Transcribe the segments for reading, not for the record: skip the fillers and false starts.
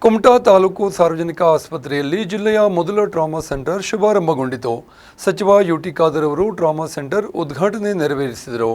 ಕುಮಟಾ ತಾಲೂಕು ಸಾರ್ವಜನಿಕ ಆಸ್ಪತ್ರೆಯಲ್ಲಿ ಜಿಲ್ಲೆಯ ಮೊದಲ ಟ್ರಾಮಾ ಸೆಂಟರ್ ಶುಭಾರಂಭಗೊಂಡಿತು. ಸಚಿವ ಯುಟಿ ಖಾದರ್ ಅವರು ಟ್ರಾಮಾ ಸೆಂಟರ್ ಉದ್ಘಾಟನೆ ನೆರವೇರಿಸಿದರು.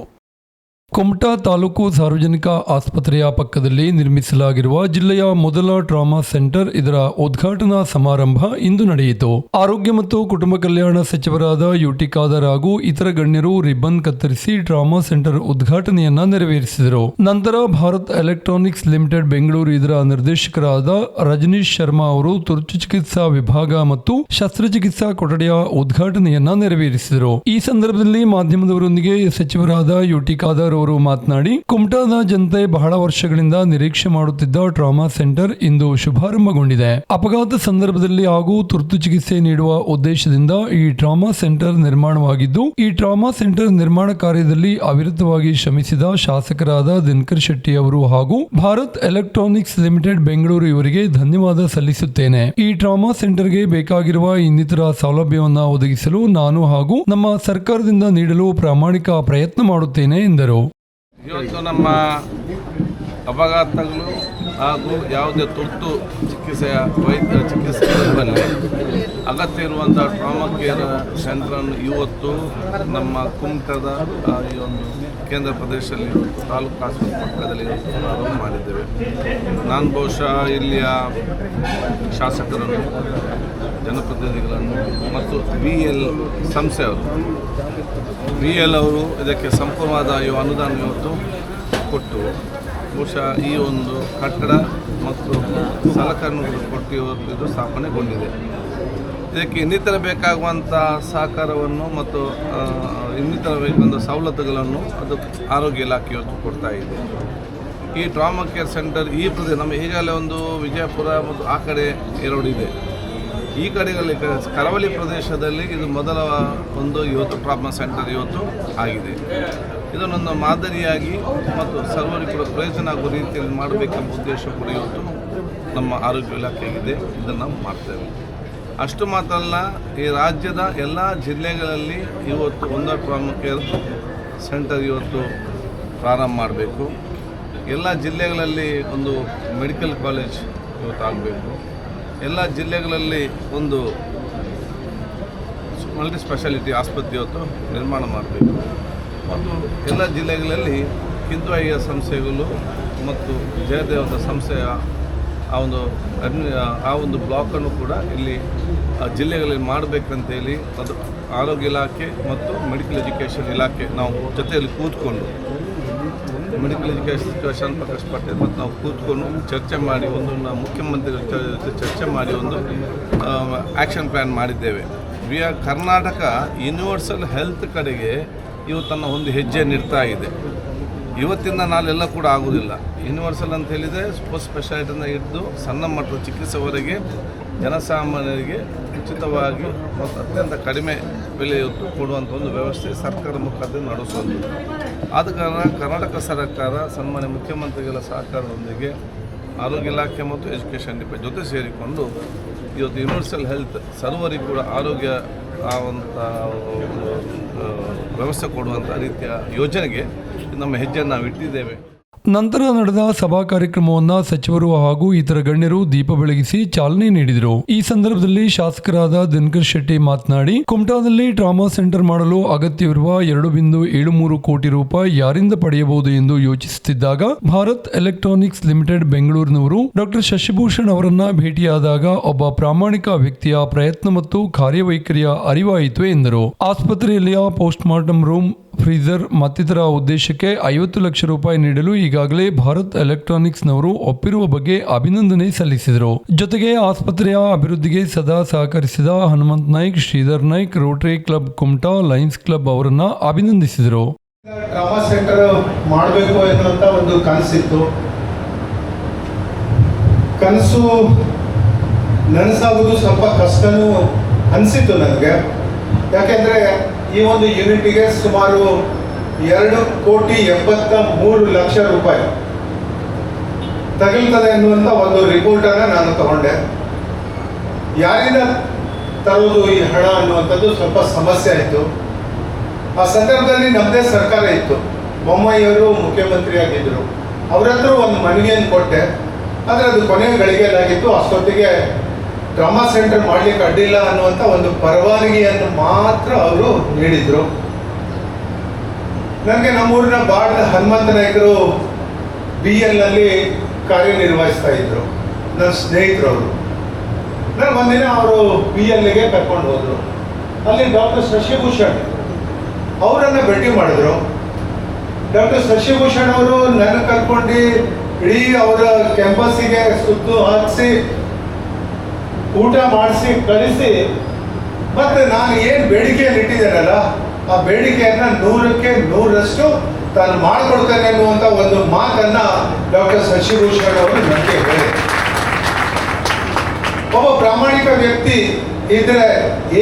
ಕುಮಟಾ ತಾಲೂಕು ಸಾರ್ವಜನಿಕ ಆಸ್ಪತ್ರೆಯ ಪಕ್ಕದಲ್ಲಿ ನಿರ್ಮಿಸಲಾಗಿರುವ ಜಿಲ್ಲೆಯ ಮೊದಲ ಟ್ರಾಮಾ ಸೆಂಟರ್ ಇದರ ಉದ್ಘಾಟನಾ ಸಮಾರಂಭ ಇಂದು ನಡೆಯಿತು. ಆರೋಗ್ಯ ಮತ್ತು ಕುಟುಂಬ ಕಲ್ಯಾಣ ಸಚಿವರಾದ ಯುಟಿ ಖಾದರ್ ಹಾಗೂ ಇತರ ಗಣ್ಯರು ರಿಬ್ಬನ್ ಕತ್ತರಿಸಿ ಟ್ರಾಮಾ ಸೆಂಟರ್ ಉದ್ಘಾಟನೆಯನ್ನ ನೆರವೇರಿಸಿದರು. ನಂತರ ಭಾರತ್ ಎಲೆಕ್ಟ್ರಾನಿಕ್ಸ್ ಲಿಮಿಟೆಡ್ ಬೆಂಗಳೂರು ಇದರ ನಿರ್ದೇಶಕರಾದ ರಜನೀಶ್ ಶರ್ಮಾ ಅವರು ತುರ್ತು ಚಿಕಿತ್ಸಾ ವಿಭಾಗ ಮತ್ತು ಶಸ್ತ್ರಚಿಕಿತ್ಸಾ ಕೊಠಡಿಯ ಉದ್ಘಾಟನೆಯನ್ನ ನೆರವೇರಿಸಿದರು. ಈ ಸಂದರ್ಭದಲ್ಲಿ ಮಾಧ್ಯಮದವರೊಂದಿಗೆ ಸಚಿವರಾದ ಯುಟಿ ಖಾದರ್ ಅವರು ಮಾತನಾಡಿ, ಕುಮಟಾದ ಜನತೆ ಬಹಳ ವರ್ಷಗಳಿಂದ ನಿರೀಕ್ಷೆ ಮಾಡುತ್ತಿದ್ದ ಟ್ರಾಮಾ ಸೆಂಟರ್ ಇಂದು ಶುಭಾರಂಭಗೊಂಡಿದೆ. ಅಪಘಾತ ಸಂದರ್ಭದಲ್ಲಿ ಹಾಗೂ ತುರ್ತು ಚಿಕಿತ್ಸೆ ನೀಡುವ ಉದ್ದೇಶದಿಂದ ಈ ಟ್ರಾಮಾ ಸೆಂಟರ್ ನಿರ್ಮಾಣವಾಗಿದ್ದು, ಈ ಟ್ರಾಮಾ ಸೆಂಟರ್ ನಿರ್ಮಾಣ ಕಾರ್ಯದಲ್ಲಿ ಅವಿರತವಾಗಿ ಶ್ರಮಿಸಿದ ಶಾಸಕರಾದ ದಿನಕರ್ ಶೆಟ್ಟಿ ಅವರು ಹಾಗೂ ಭಾರತ್ ಎಲೆಕ್ಟ್ರಾನಿಕ್ಸ್ ಲಿಮಿಟೆಡ್ ಬೆಂಗಳೂರು ಇವರಿಗೆ ಧನ್ಯವಾದ ಸಲ್ಲಿಸುತ್ತೇನೆ. ಈ ಟ್ರಾಮಾ ಸೆಂಟರ್ಗೆ ಬೇಕಾಗಿರುವ ಇನ್ನಿತರ ಸೌಲಭ್ಯವನ್ನ ಒದಗಿಸಲು ನಾನು ಹಾಗೂ ನಮ್ಮ ಸರ್ಕಾರದಿಂದ ನೀಡಲು ಪ್ರಾಮಾಣಿಕ ಪ್ರಯತ್ನ ಮಾಡುತ್ತೇನೆ ಎಂದರು. ಇವತ್ತು ನಮ್ಮ ಅಪಘಾತಗಳು ಹಾಗೂ ಯಾವುದೇ ತುರ್ತು ಚಿಕಿತ್ಸೆಯ ಚಿಕಿತ್ಸೆಗಳಲ್ಲಿ ಅಗತ್ಯ ಇರುವಂಥ ಟ್ರಾಮಾ ಕೇರ್ ಸೆಂಟ್ರನ್ನು ಇವತ್ತು ನಮ್ಮ ಕುಮಟದ ಈ ಒಂದು ಕೇಂದ್ರ ಪ್ರದೇಶದಲ್ಲಿ ತಾಲೂಕು ಆಸ್ಪತ್ರೆ ಪಕ್ಕದಲ್ಲಿ ಪ್ರಾರಂಭ ಮಾಡಿದ್ದೇವೆ. ನಾನು ಬಹುಶಃ ಇಲ್ಲಿಯ ಶಾಸಕರನ್ನು, ಜನಪ್ರತಿನಿಧಿಗಳನ್ನು ಮತ್ತು VL ಸಂಸ್ಥೆಯವರು ಅವರು ಇದಕ್ಕೆ ಸಂಪೂರ್ಣವಾದ ಅನುದಾನ ಇವತ್ತು ಕೊಟ್ಟು ಬಹುಶಃ ಈ ಒಂದು ಕಟ್ಟಡ ಮತ್ತು ಸಲಕರಣೆಗಳು ಕೊಟ್ಟು ಇವತ್ತು ಇದು ಸ್ಥಾಪನೆಗೊಂಡಿದೆ. ಇದಕ್ಕೆ ಇನ್ನಿತರ ಬೇಕಾಗುವಂಥ ಸಹಕಾರವನ್ನು ಮತ್ತು ಇನ್ನಿತರ ಬೇಕಾದ ಸವಲತ್ತುಗಳನ್ನು ಅದು ಆರೋಗ್ಯ ಇಲಾಖೆ ಇವತ್ತು ಕೊಡ್ತಾ ಇದೆ. ಈ ಟ್ರಾಮಾ ಕೇರ್ ಸೆಂಟರ್ ಈ ಪ್ರದೇಶ ನಮ್ಮ ಈಗಾಗಲೇ ಒಂದು ವಿಜಯಪುರ ಮತ್ತು ಆ ಕಡೆ ಎರಡು ಇದೆ. ಈ ಕಡೆಗಳಲ್ಲಿ ಕರಾವಳಿ ಪ್ರದೇಶದಲ್ಲಿ ಇದು ಮೊದಲ ಒಂದು ಇವತ್ತು ಟ್ರಾಮಾ ಸೆಂಟರ್ ಇವತ್ತು ಆಗಿದೆ. ಇದನ್ನೊಂದು ಮಾದರಿಯಾಗಿ ಮತ್ತು ಸರ್ವರಿಗೂ ಕೂಡ ಪ್ರಯೋಜನ ಆಗುವ ರೀತಿಯಲ್ಲಿ ಮಾಡಬೇಕೆಂಬ ಉದ್ದೇಶ ಕೂಡ ಇವತ್ತು ನಮ್ಮ ಆರೋಗ್ಯ ಇಲಾಖೆಗಿದೆ. ಇದನ್ನು ನಾವು ಮಾಡ್ತೇವೆ. ಅಷ್ಟು ಮಾತ್ರ ಅಲ್ಲ, ಈ ರಾಜ್ಯದ ಎಲ್ಲ ಜಿಲ್ಲೆಗಳಲ್ಲಿ ಇವತ್ತು ಒಂದು ಟ್ರಾಮಾ ಕೇರ್ ಸೆಂಟರ್ ಇವತ್ತು ಪ್ರಾರಂಭ ಮಾಡಬೇಕು. ಎಲ್ಲ ಜಿಲ್ಲೆಗಳಲ್ಲಿ ಒಂದು ಮೆಡಿಕಲ್ ಕಾಲೇಜ್ ಇವತ್ತು ಆಗಬೇಕು. ಎಲ್ಲ ಜಿಲ್ಲೆಗಳಲ್ಲಿ ಒಂದು ಮಲ್ಟಿ ಸ್ಪೆಷಾಲಿಟಿ ಆಸ್ಪತ್ರೆ ಇವತ್ತು ನಿರ್ಮಾಣ ಮಾಡಬೇಕು. ಮತ್ತು ಎಲ್ಲ ಜಿಲ್ಲೆಗಳಲ್ಲಿ ಹಿಂದೂ ಸಂಸ್ಥೆಗಳು ಮತ್ತು ಜಯದೇವದ ಸಂಸ್ಥೆಯ ಆ ಒಂದು ಬ್ಲಾಕನ್ನು ಕೂಡ ಇಲ್ಲಿ ಜಿಲ್ಲೆಗಳಲ್ಲಿ ಮಾಡಬೇಕಂತೇಳಿ ಅದು ಆರೋಗ್ಯ ಇಲಾಖೆ ಮತ್ತು ಮೆಡಿಕಲ್ ಎಜುಕೇಷನ್ ಇಲಾಖೆ ನಾವು ಜೊತೆಯಲ್ಲಿ ಕೂತ್ಕೊಂಡು ಮೆಡಿಕಲ್ ಎಜುಕೇಷನ್ ಪ್ರಕಾಶ್ ಪಟೇಲ್ ಮತ್ತು ನಾವು ಕೂತ್ಕೊಂಡು ಚರ್ಚೆ ಮಾಡಿ ಮುಖ್ಯಮಂತ್ರಿಗಳ ಜೊತೆ ಚರ್ಚೆ ಮಾಡಿ ಒಂದು ಆ್ಯಕ್ಷನ್ ಪ್ಲ್ಯಾನ್ ಮಾಡಿದ್ದೇವೆ. ಕರ್ನಾಟಕ ಯೂನಿವರ್ಸಲ್ ಹೆಲ್ತ್ ಕಡೆಗೆ ಇವತ್ತನ್ನು ಒಂದು ಹೆಜ್ಜೆಯನ್ನು ಇಡ್ತಾ ಇದೆ. ಇವತ್ತಿಂದ ನಾಳೆಲ್ಲ ಕೂಡ ಆಗೋದಿಲ್ಲ. ಯೂನಿವರ್ಸಲ್ ಅಂತ ಹೇಳಿದರೆ ಸ್ಪೆಷಾಲಿಟಿಯಿಂದ ಹಿಡಿದು ಸಣ್ಣ ಮಟ್ಟದ ಚಿಕಿತ್ಸೆವರೆಗೆ ಜನಸಾಮಾನ್ಯರಿಗೆ ಉಚಿತವಾಗಿ ಮತ್ತು ಅತ್ಯಂತ ಕಡಿಮೆ ಬೆಲೆಯೊತ್ತು ಕೊಡುವಂಥ ಒಂದು ವ್ಯವಸ್ಥೆ ಸರ್ಕಾರ ಮುಖಾಂತರ ನಡೆಸುವುದು. ಆದ ಕಾರಣ ಕರ್ನಾಟಕ ಸರ್ಕಾರ ಸನ್ಮಾನ್ಯ ಮುಖ್ಯಮಂತ್ರಿಗಳ ಸಹಕಾರದೊಂದಿಗೆ ಆರೋಗ್ಯ ಇಲಾಖೆ ಮತ್ತು ಎಜುಕೇಷನ್ ಡಿಪಾರ್ಟ್ಮೆಂಟ್ ಜೊತೆ ಸೇರಿಕೊಂಡು ಇವತ್ತು ಯೂನಿವರ್ಸಲ್ ಹೆಲ್ತ್ ಸರ್ವರಿಗೂ ಕೂಡ ಆರೋಗ್ಯ ವ್ಯವಸ್ಥೆ ಕೊಡುವಂಥ ರೀತಿಯ ಯೋಜನೆಗೆ ನಮ್ಮ ಹೆಜ್ಜೆಯನ್ನು ನಾವು ಇಟ್ಟಿದ್ದೇವೆ. ನಂತರ ನಡೆದ ಸಭಾ ಕಾರ್ಯಕ್ರಮವನ್ನು ಸಚಿವರು ಹಾಗೂ ಇತರ ಗಣ್ಯರು ದೀಪ ಬೆಳಗಿಸಿ ಚಾಲನೆ ನೀಡಿದರು. ಈ ಸಂದರ್ಭದಲ್ಲಿ ಶಾಸಕರಾದ ದಿನಕರ್ ಶೆಟ್ಟಿ ಮಾತನಾಡಿ, ಕುಮಟಾದಲ್ಲಿ ಟ್ರಾಮಾ ಸೆಂಟರ್ ಮಾಡಲು ಅಗತ್ಯವಿರುವ 2.73 ಕೋಟಿ ರೂಪಾಯಿ ಯಾರಿಂದ ಪಡೆಯಬಹುದು ಎಂದು ಯೋಚಿಸುತ್ತಿದ್ದಾಗ ಭಾರತ್ ಎಲೆಕ್ಟ್ರಾನಿಕ್ಸ್ ಲಿಮಿಟೆಡ್ ಬೆಂಗಳೂರಿನವರು ಡಾಕ್ಟರ್ ಶಶಿಭೂಷಣ್ ಅವರನ್ನ ಭೇಟಿಯಾದಾಗ ಒಬ್ಬ ಪ್ರಾಮಾಣಿಕ ವ್ಯಕ್ತಿಯ ಪ್ರಯತ್ನ ಮತ್ತು ಕಾರ್ಯವೈಖರಿಯ ಅರಿವಾಯಿತು ಎಂದರು. ಆಸ್ಪತ್ರೆಯಲ್ಲಿಯ ಪೋಸ್ಟ್ ಮಾರ್ಟಮ್ ರೂಮ್, ಫ್ರೀಜರ್ ಮತ್ತಿತರ ಉದ್ದೇಶಕ್ಕೆ 50 ಲಕ್ಷ ರೂಪಾಯಿ ನೀಡಲು ಈಗಾಗಲೇ ಭಾರತ್ ಎಲೆಕ್ಟ್ರಾನಿಕ್ಸ್ನವರು ಒಪ್ಪಿರುವ ಬಗ್ಗೆ ಅಭಿನಂದನೆ ಸಲ್ಲಿಸಿದರು. ಜೊತೆಗೆ ಆಸ್ಪತ್ರೆಯ ಅಭಿವೃದ್ಧಿಗೆ ಸದಾ ಸಹಕರಿಸಿದ Hanumanth Naik, Shridhar Naik, Rotary Club Kumta, Lions Club ಅವರನ್ನ ಅಭಿನಂದಿಸಿದರು. ಟ್ರಾಮಾ ಸೆಂಟರ್ ಮಾಡಬೇಕು ಎನ್ನುವಂತ ಒಂದು ಕನಸಿತ್ತು. ಕನಸು ನನಸಾಗುವುದು ಸ್ವಲ್ಪ ಕಷ್ಟನೂ ಅನಿಸಿತ್ತು ನನಗೆ. ಯಾಕೆಂದರೆ ಈ ಒಂದು ಯೂನಿಟಿಗೆ ಸುಮಾರು 2,73,00,000 ರೂಪಾಯಿ ತಗಲ್ತದೆ ಎನ್ನುವಂಥ ಒಂದು ರಿಪೋರ್ಟನ್ನು ನಾನು ತಗೊಂಡೆ. ಯಾರಿಂದ ತರೋದು ಈ ಹಣ ಅನ್ನುವಂಥದ್ದು ಸ್ವಲ್ಪ ಸಮಸ್ಯೆ ಆಯಿತು. ಆ ಸಂದರ್ಭದಲ್ಲಿ ನಮ್ಮದೇ ಸರ್ಕಾರ ಇತ್ತು, ಬೊಮ್ಮಾಯಿಯವರು ಮುಖ್ಯಮಂತ್ರಿ ಆಗಿದ್ದರು. ಅವ್ರ ಹತ್ರ ಒಂದು ಮನವಿಯನ್ನು ಕೊಟ್ಟೆ. ಆದರೆ ಅದು ಕೊನೆಯ ಗಳಿಗೆಯಲ್ಲಾಗಿತ್ತು. ಅಷ್ಟೊತ್ತಿಗೆ ಟ್ರಾಮಾ ಸೆಂಟರ್ ಮಾಡಲಿಕ್ಕೆ ಅಡ್ಡಿಲ್ಲ ಅನ್ನುವಂಥ ಒಂದು ಪರವಾನಗಿಯನ್ನು ಮಾತ್ರ ಅವರು ನೀಡಿದರು. ನನಗೆ ನಮ್ಮೂರಿನ ಬಾಡದ ಹನುಮಂತ ನಾಯಕರು BLನಲ್ಲಿ ಕಾರ್ಯನಿರ್ವಹಿಸ್ತಾ ಇದ್ದರು, ನನ್ನ ಸ್ನೇಹಿತರವರು. ನನಗೆ ಒಂದಿನ ಅವರು BLಗೆ ಕರ್ಕೊಂಡು ಹೋದರು. ಅಲ್ಲಿ ಡಾಕ್ಟರ್ ಶಶಿಭೂಷಣ್ ಅವರನ್ನು ಭೇಟಿ ಮಾಡಿದ್ರು. ಡಾಕ್ಟರ್ ಶಶಿಭೂಷಣ್ ಅವರು ನನ್ನ ಕರ್ಕೊಂಡು ಇಡೀ ಅವರ ಕ್ಯಾಂಪಸ್ಸಿಗೆ ಸುತ್ತು ಹಾಕಿಸಿ ಊಟ ಮಾಡಿಸಿ ಕಳಿಸಿ, ಮತ್ತು ನಾನು ಏನು ಬೇಡಿಕೆಯನ್ನು ಇಟ್ಟಿದ್ದೇನಲ್ಲ ಆ ಬೇಡಿಕೆಯನ್ನು 100ಕ್ಕೆ 100ರಷ್ಟು ತಾನು ಮಾಡಿಕೊಡ್ತೇನೆ ಅನ್ನುವಂಥ ಒಂದು ಮಾತನ್ನು ಡಾಕ್ಟರ್ ಶಶಿಭೂಷಣ್ ಅವರು ನನಗೆ ಹೇಳಿದರು. ಒಬ್ಬ ಪ್ರಾಮಾಣಿಕ ವ್ಯಕ್ತಿ ಇದ್ರೆ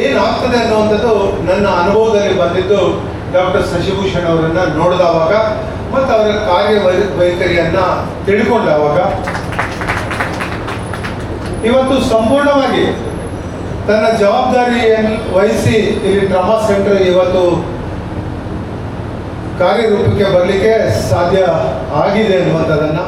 ಏನಾಗ್ತದೆ ಅನ್ನುವಂಥದ್ದು ನನ್ನ ಅನುಭವದಲ್ಲಿ ಬಂದಿದ್ದು ಡಾಕ್ಟರ್ ಶಶಿಭೂಷಣ್ ಅವರನ್ನು ನೋಡಿದವಾಗ ಮತ್ತು ಅವರ ಕಾರ್ಯವೈಖರಿಯನ್ನು ತಿಳ್ಕೊಂಡಾಗ. ಇವತ್ತು ಸಂಪೂರ್ಣವಾಗಿ ತನ್ನ ಜವಾಬ್ದಾರಿಯನ್ನು ವಹಿಸಿ ಇಲ್ಲಿ ಟ್ರಾಮಾ ಸೆಂಟರ್ ಇವತ್ತು ಕಾರ್ಯರೂಪಕ್ಕೆ ಬರಲಿಕ್ಕೆ ಸಾಧ್ಯ ಆಗಿದೆ ಅನ್ನುವಂಥದ್ದನ್ನು.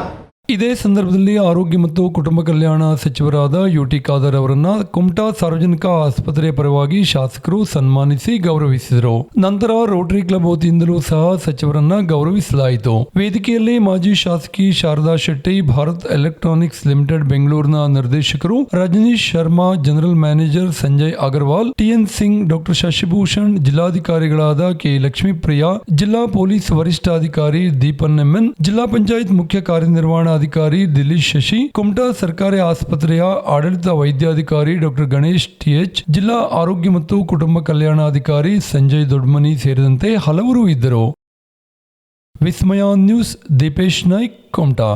ಇದೇ ಸಂದರ್ಭದಲ್ಲಿ ಆರೋಗ್ಯ ಮತ್ತು ಕುಟುಂಬ ಕಲ್ಯಾಣ ಸಚಿವರಾದ UT ಖಾದರ್ ಅವರನ್ನ ಕುಮಟಾ ಸಾರ್ವಜನಿಕ ಆಸ್ಪತ್ರೆಯ ಪರವಾಗಿ ಶಾಸಕರು ಸನ್ಮಾನಿಸಿ ಗೌರವಿಸಿದರು. ನಂತರ ರೋಟರಿ ಕ್ಲಬ್ ವತಿಯಿಂದಲೂ ಸಹ ಸಚಿವರನ್ನ ಗೌರವಿಸಲಾಯಿತು. ವೇದಿಕೆಯಲ್ಲಿ ಮಾಜಿ ಶಾಸಕಿ ಶಾರದಾ ಶೆಟ್ಟಿ, ಭಾರತ್ ಎಲೆಕ್ಟ್ರಾನಿಕ್ಸ್ ಲಿಮಿಟೆಡ್ ಬೆಂಗಳೂರಿನ ನಿರ್ದೇಶಕರು Rajneesh Sharma, general manager Sanjay Agarwal, TN Singh, doctor Shashibhushan, ಜಿಲ್ಲಾಧಿಕಾರಿಗಳಾದ K ಲಕ್ಷ್ಮೀಪ್ರಿಯಾ, ಜಿಲ್ಲಾ ಪೊಲೀಸ್ ವರಿಷ್ಠಾಧಿಕಾರಿ ದೀಪನ್ MN, ಜಿಲ್ಲಾ ಪಂಚಾಯತ್ ಮುಖ್ಯ ಕಾರ್ಯನಿರ್ವಹಣಾಧಿಕಾರಿ ದಿಲೀಶ್ ಶಶಿ, ಕುಮಟಾ ಸರ್ಕಾರಿ ಆಸ್ಪತ್ರೆಯ ಆಡಳಿತ ವೈದ್ಯಾಧಿಕಾರಿ ಡಾಕ್ಟರ್ ಗಣೇಶ್ TH, ಜಿಲ್ಲಾ ಆರೋಗ್ಯ ಮತ್ತು ಕುಟುಂಬ ಕಲ್ಯಾಣಾಧಿಕಾರಿ ಸಂಜಯ್ ದೊಡ್ಮನಿ ಸೇರಿದಂತೆ ಹಲವರು ಇದ್ದರು. ವಿಸ್ಮಯ ನ್ಯೂಸ್, ದೀಪೇಶ್ ನಾಯ್ಕ್, ಕುಮಟಾ.